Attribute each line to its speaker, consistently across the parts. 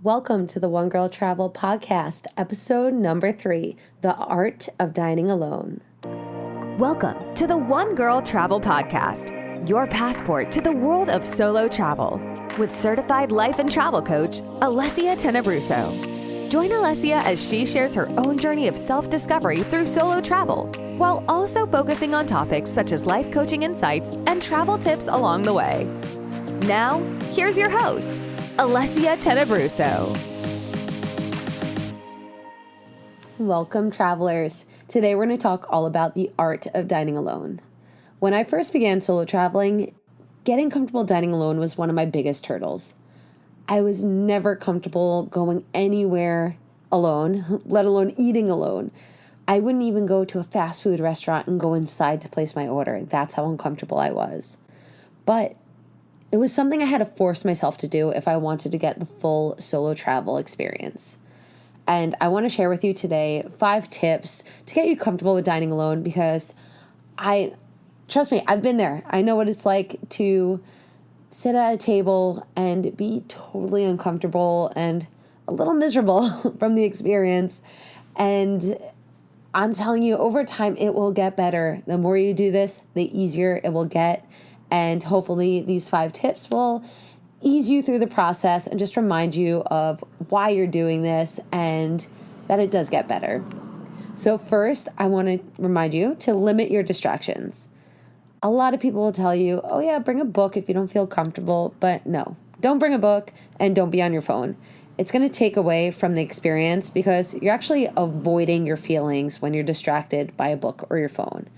Speaker 1: Welcome to the One Girl Travel Podcast, episode number 3, The Art of Dining Alone.
Speaker 2: Welcome to the One Girl Travel Podcast, your passport to the world of solo travel, with certified life and travel coach, Alessia Tenebruso. Join Alessia as she shares her own journey of self-discovery through solo travel, while also focusing on topics such as life coaching insights and travel tips along the way. Now, here's your host, Alessia Tenebruso.
Speaker 1: Welcome, travelers. Today we're going to talk all about the art of dining alone. When I first began solo traveling, getting comfortable dining alone was one of my biggest hurdles. I was never comfortable going anywhere alone, let alone eating alone. I wouldn't even go to a fast food restaurant and go inside to place my order. That's how uncomfortable I was. But it was something I had to force myself to do if I wanted to get the full solo travel experience. And I want to share with you today 5 tips to get you comfortable with dining alone because trust me, I've been there. I know what it's like to sit at a table and be totally uncomfortable and a little miserable from the experience. And I'm telling you, over time, it will get better. The more you do this, the easier it will get. And hopefully these 5 tips will ease you through the process and just remind you of why you're doing this and that it does get better. So first, I want to remind you to limit your distractions. A lot of people will tell you, oh yeah, bring a book if you don't feel comfortable, but no, don't bring a book and don't be on your phone. It's going to take away from the experience because you're actually avoiding your feelings when you're distracted by a book or your phone.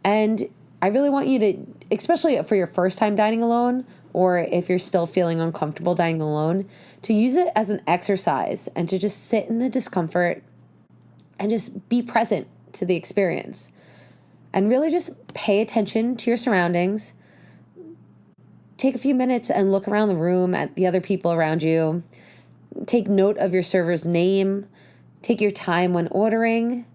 Speaker 1: And I really want you to, especially for your first time dining alone, or if you're still feeling uncomfortable dining alone, to use it as an exercise and to just sit in the discomfort and just be present to the experience. And really just pay attention to your surroundings. Take a few minutes and look around the room at the other people around you. Take note of your server's name. Take your time when ordering.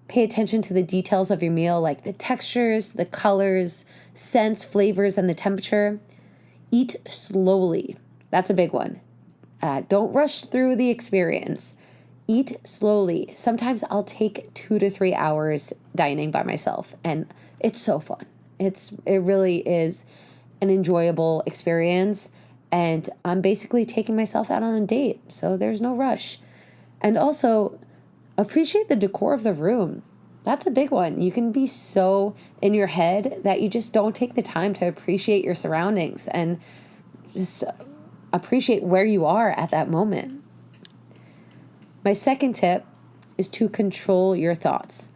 Speaker 1: Pay attention to the details of your meal, like the textures, the colors, scents, flavors, and the temperature. Eat slowly. That's a big one. Don't rush through the experience. Eat slowly. Sometimes I'll take 2 to 3 hours dining by myself, and it's so fun. It really is an enjoyable experience, and I'm basically taking myself out on a date, so there's no rush. And also, appreciate the decor of the room. That's a big one. You can be so in your head that you just don't take the time to appreciate your surroundings and just appreciate where you are at that moment. My second tip is to control your thoughts.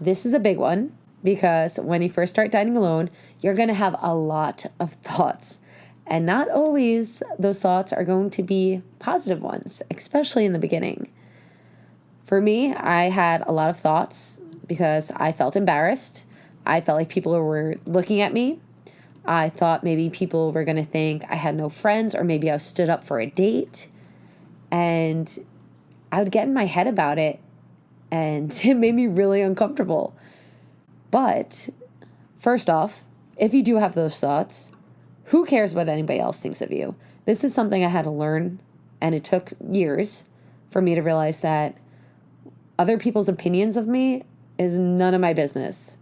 Speaker 1: This is a big one because when you first start dining alone, you're going to have a lot of thoughts. And not always those thoughts are going to be positive ones, especially in the beginning. For me, I had a lot of thoughts because I felt embarrassed. I felt like people were looking at me. I thought maybe people were going to think I had no friends or maybe I stood up for a date. And I would get in my head about it and it made me really uncomfortable. But first off, if you do have those thoughts, who cares what anybody else thinks of you? This is something I had to learn, and it took years for me to realize that other people's opinions of me is none of my business.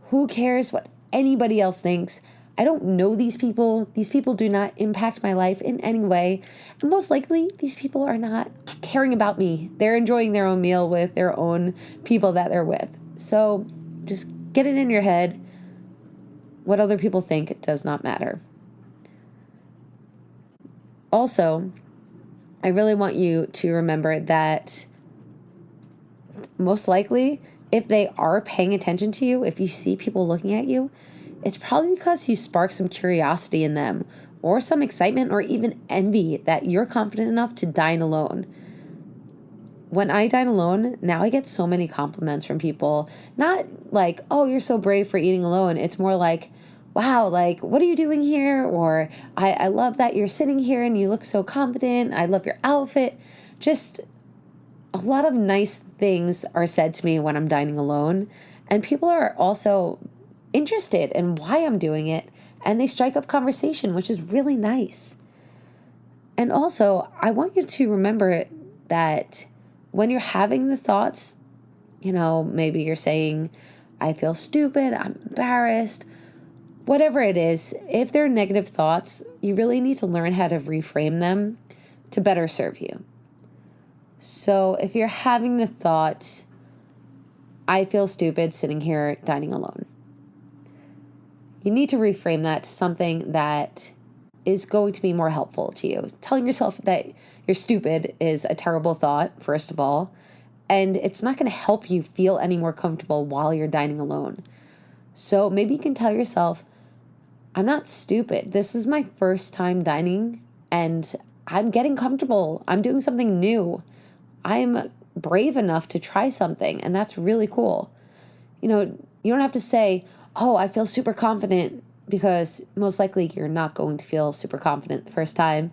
Speaker 1: Who cares what anybody else thinks? I don't know these people. These people do not impact my life in any way. And most likely, these people are not caring about me. They're enjoying their own meal with their own people that they're with. So just get it in your head. What other people think does not matter. Also, I really want you to remember that most likely, if they are paying attention to you, if you see people looking at you, it's probably because you sparked some curiosity in them or some excitement or even envy that you're confident enough to dine alone. When I dine alone, now I get so many compliments from people. Not like, oh, you're so brave for eating alone. It's more like, wow, like, what are you doing here? Or I love that you're sitting here and you look so confident. I love your outfit. Just a lot of nice things are said to me when I'm dining alone. And people are also interested in why I'm doing it. And they strike up conversation, which is really nice. And also, I want you to remember that when you're having the thoughts, maybe you're saying, I feel stupid, I'm embarrassed, whatever it is, if they're negative thoughts, you really need to learn how to reframe them to better serve you. So if you're having the thought, I feel stupid sitting here dining alone, you need to reframe that to something that is going to be more helpful to you. Telling yourself that you're stupid is a terrible thought, first of all, and it's not going to help you feel any more comfortable while you're dining alone. So maybe you can tell yourself, I'm not stupid. This is my first time dining and I'm getting comfortable. I'm doing something new. I'm brave enough to try something, and that's really cool. You don't have to say, oh, I feel super confident, because most likely you're not going to feel super confident the first time.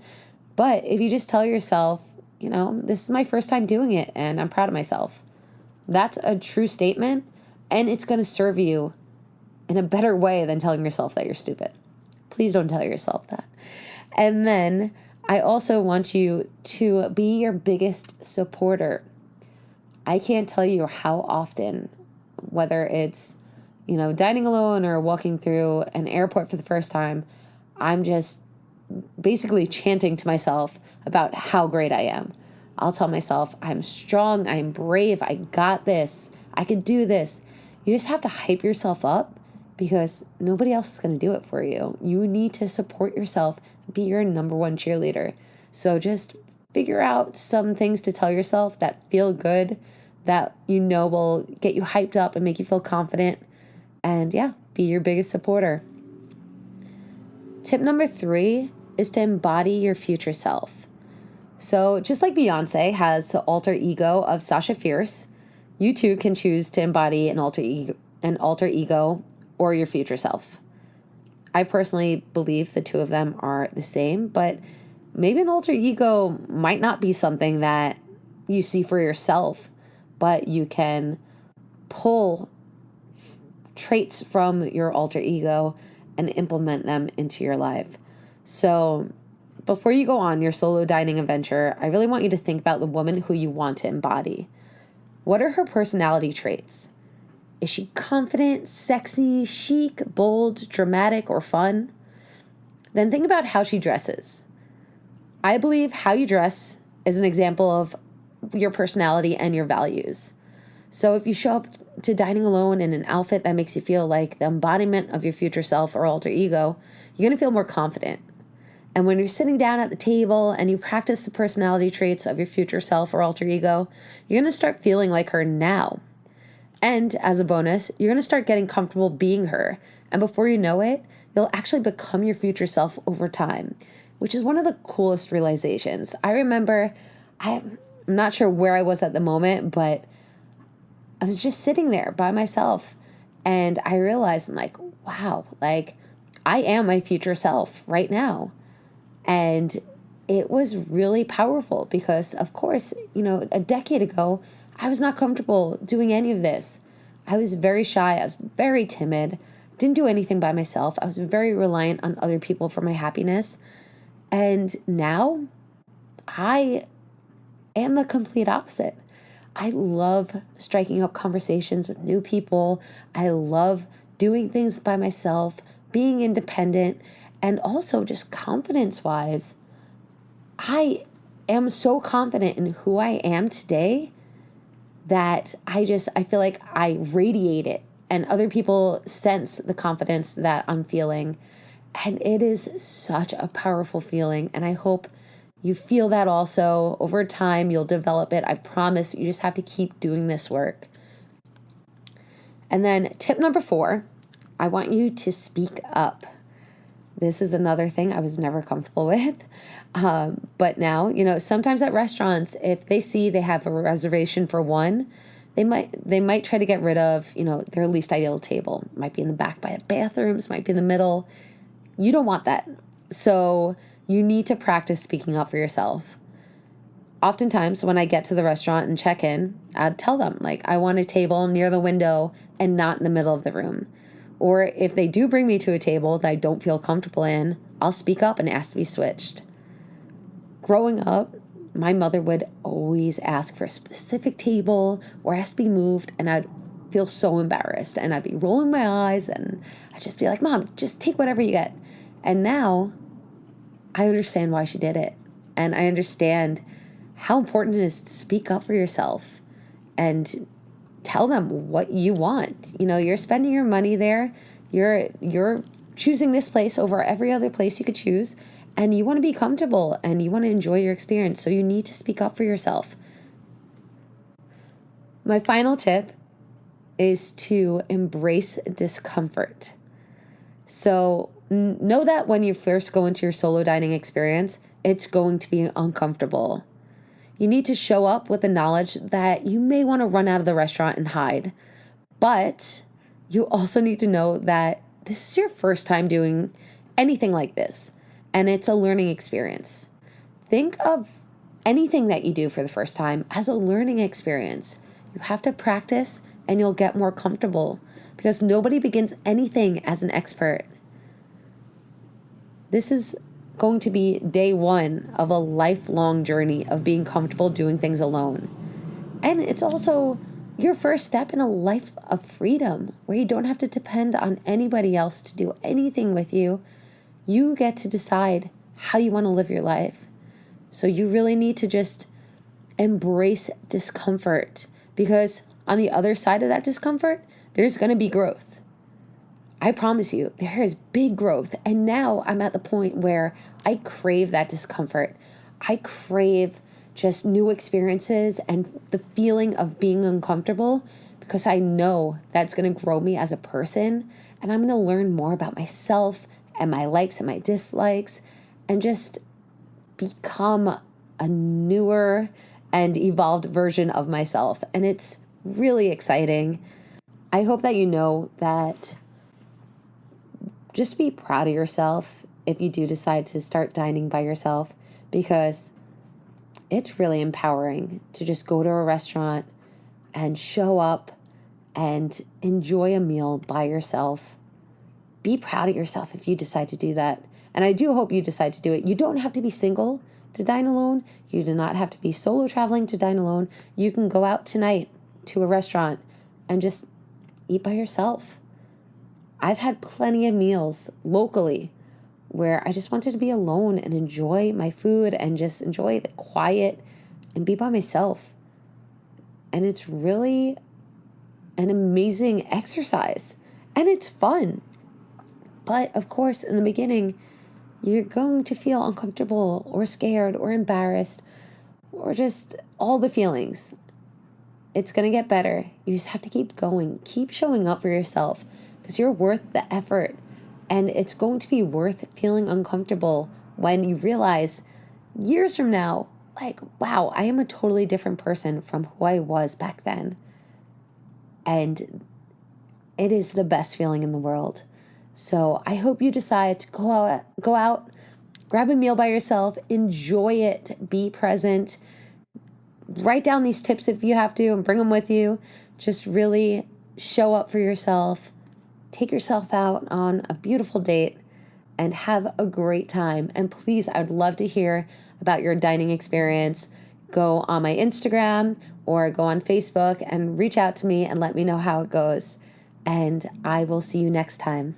Speaker 1: But if you just tell yourself, this is my first time doing it and I'm proud of myself, that's a true statement, and it's going to serve you in a better way than telling yourself that you're stupid. Please don't tell yourself that. And then I also want you to be your biggest supporter. I can't tell you how often, whether it's, dining alone or walking through an airport for the first time, I'm just basically chanting to myself about how great I am. I'll tell myself, I'm strong, I'm brave, I got this, I could do this. You just have to hype yourself up, because nobody else is going to do it for you. You need to support yourself, be your number one cheerleader. So just figure out some things to tell yourself that feel good, that will get you hyped up and make you feel confident. And be your biggest supporter. Tip number 3 is to embody your future self. So just like Beyonce has the alter ego of Sasha Fierce, you too can choose to embody an alter ego or your future self. I personally believe the two of them are the same, but maybe an alter ego might not be something that you see for yourself, but you can pull traits from your alter ego and implement them into your life. So before you go on your solo dining adventure, I really want you to think about the woman who you want to embody. What are her personality traits? Is she confident, sexy, chic, bold, dramatic, or fun? Then think about how she dresses. I believe how you dress is an example of your personality and your values. So if you show up to dining alone in an outfit that makes you feel like the embodiment of your future self or alter ego, you're going to feel more confident. And when you're sitting down at the table and you practice the personality traits of your future self or alter ego, you're going to start feeling like her now. And as a bonus, you're going to start getting comfortable being her. And before you know it, you'll actually become your future self over time, which is one of the coolest realizations. I remember, I'm not sure where I was at the moment, but I was just sitting there by myself. And I realized, I'm like, wow, like I am my future self right now. And it was really powerful because, of course, a decade ago, I was not comfortable doing any of this. I was very shy. I was very timid. Didn't do anything by myself. I was very reliant on other people for my happiness. And now I am the complete opposite. I love striking up conversations with new people. I love doing things by myself, being independent, and also just confidence-wise. I am so confident in who I am today that I feel like I radiate it, and other people sense the confidence that I'm feeling. And it is such a powerful feeling. And I hope you feel that also. Over time, you'll develop it. I promise. You just have to keep doing this work. And then tip number 4, I want you to speak up. This is another thing I was never comfortable with. But now, sometimes at restaurants, if they see they have a reservation for one, they might try to get rid of, their least ideal table. Might be in the back by the bathrooms, might be in the middle. You don't want that. So you need to practice speaking up for yourself. Oftentimes when I get to the restaurant and check in, I'd tell them, like, I want a table near the window and not in the middle of the room. Or if they do bring me to a table that I don't feel comfortable in, I'll speak up and ask to be switched. growing up, my mother would always ask for a specific table or ask to be moved, and I'd feel so embarrassed, and I'd be rolling my eyes, and I'd just be like, Mom, just take whatever you get. And now I understand why she did it. And I understand how important it is to speak up for yourself and tell them what you want. You know, you're spending your money there. You're choosing this place over every other place you could choose. And you want to be comfortable and you want to enjoy your experience. So you need to speak up for yourself. My final tip is to embrace discomfort. So know that when you first go into your solo dining experience, it's going to be uncomfortable. You need to show up with the knowledge that you may want to run out of the restaurant and hide. But you also need to know that this is your first time doing anything like this, and it's a learning experience. Think of anything that you do for the first time as a learning experience. You have to practice and you'll get more comfortable because nobody begins anything as an expert. This is going to be day one of a lifelong journey of being comfortable doing things alone. And it's also your first step in a life of freedom where you don't have to depend on anybody else to do anything with you. You get to decide how you want to live your life. So you really need to just embrace discomfort because on the other side of that discomfort, there's going to be growth. I promise you, there is big growth. And now I'm at the point where I crave that discomfort. I crave just new experiences and the feeling of being uncomfortable because I know that's going to grow me as a person. And I'm going to learn more about myself and my likes and my dislikes and just become a newer and evolved version of myself. And it's really exciting. I hope that you know that just be proud of yourself if you do decide to start dining by yourself because it's really empowering to just go to a restaurant and show up and enjoy a meal by yourself. Be proud of yourself if you decide to do that. And I do hope you decide to do it. You don't have to be single to dine alone. You do not have to be solo traveling to dine alone. You can go out tonight to a restaurant and just eat by yourself. I've had plenty of meals locally where I just wanted to be alone and enjoy my food and just enjoy the quiet and be by myself. And it's really an amazing exercise and it's fun. But of course, in the beginning, you're going to feel uncomfortable or scared or embarrassed or just all the feelings. It's going to get better. You just have to keep going. Keep showing up for yourself because you're worth the effort. And it's going to be worth feeling uncomfortable when you realize years from now, like, wow, I am a totally different person from who I was back then. And it is the best feeling in the world. So I hope you decide to go out, grab a meal by yourself, enjoy it, be present, write down these tips if you have to and bring them with you. Just really show up for yourself, take yourself out on a beautiful date and have a great time. And please, I'd love to hear about your dining experience. Go on my Instagram or go on Facebook and reach out to me and let me know how it goes. And I will see you next time.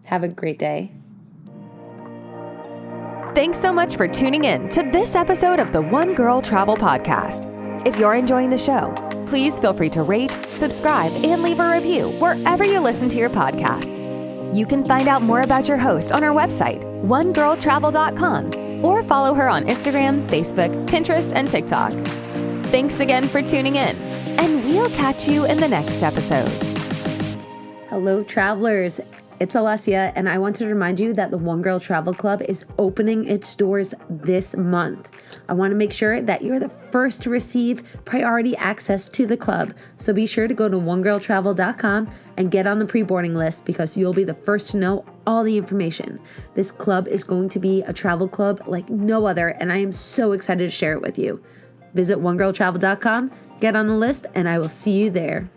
Speaker 1: Have a great day.
Speaker 2: Thanks so much for tuning in to this episode of the One Girl Travel Podcast. If you're enjoying the show, please feel free to rate, subscribe, and leave a review wherever you listen to your podcasts. You can find out more about your host on our website, onegirltravel.com, or follow her on Instagram, Facebook, Pinterest, and TikTok. Thanks again for tuning in, and we'll catch you in the next episode.
Speaker 1: Hello, travelers. It's Alessia, and I wanted to remind you that the One Girl Travel Club is opening its doors this month. I want to make sure that you're the first to receive priority access to the club. So be sure to go to onegirltravel.com and get on the pre-boarding list because you'll be the first to know all the information. This club is going to be a travel club like no other, and I am so excited to share it with you. Visit onegirltravel.com, get on the list, and I will see you there.